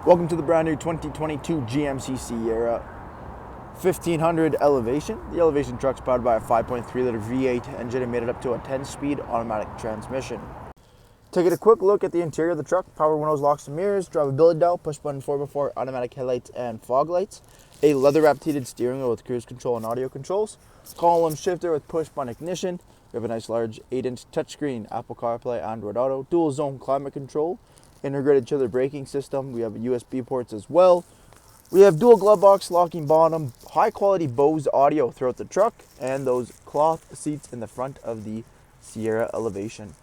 Welcome to the brand new 2022 GMC Sierra 1500 Elevation. The Elevation truck's powered by a 5.3 liter V8 engine and made it up to a 10-speed automatic transmission. Taking a quick look at the interior of the truck: power windows, locks and mirrors, drivability dial, push button 4x4 automatic headlights and fog lights, a leather wrapped heated steering wheel with cruise control and audio controls, column shifter with push button ignition. We have a nice large 8-inch touchscreen, Apple CarPlay, Android Auto, dual zone climate control, integrated trailer braking system. We have USB ports as well. We have dual glove box, locking bottom, high quality Bose audio throughout the truck, and those cloth seats in the front of the Sierra Elevation.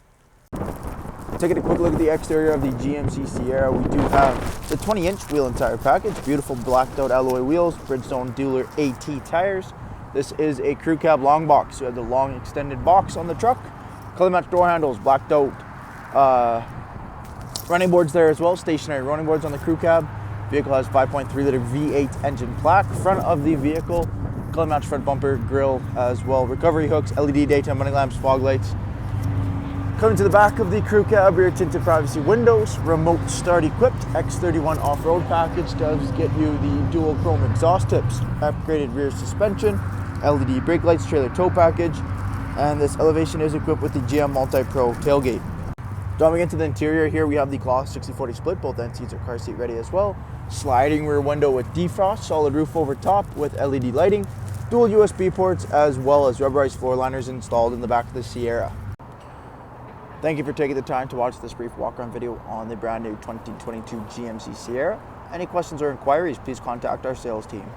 Taking a quick look at the exterior of the GMC Sierra, we do have the 20-inch wheel and tire package, beautiful blacked out alloy wheels, Bridgestone dealer AT tires. This is a crew cab long box. We have the long extended box on the truck, color match door handles, blacked out running boards there as well, stationary running boards on the crew cab. Vehicle has 5.3 liter V8 engine plaque. Front of the vehicle, color match front bumper, grille as well, recovery hooks, LED daytime running lamps, fog lights. Coming to the back of the crew cab, rear tinted privacy windows, remote start equipped, X31 off-road package does get you the dual chrome exhaust tips, upgraded rear suspension, LED brake lights, trailer tow package, and this Elevation is equipped with the GM Multi-Pro tailgate. Diving into the interior here, we have the cloth 60/40 split, both end seats are car seat ready as well, sliding rear window with defrost, solid roof over top with LED lighting, dual USB ports, as well as rubberized floor liners installed in the back of the Sierra. Thank you for taking the time to watch this brief walk-around video on the brand new 2022 GMC Sierra. Any questions or inquiries, please contact our sales team.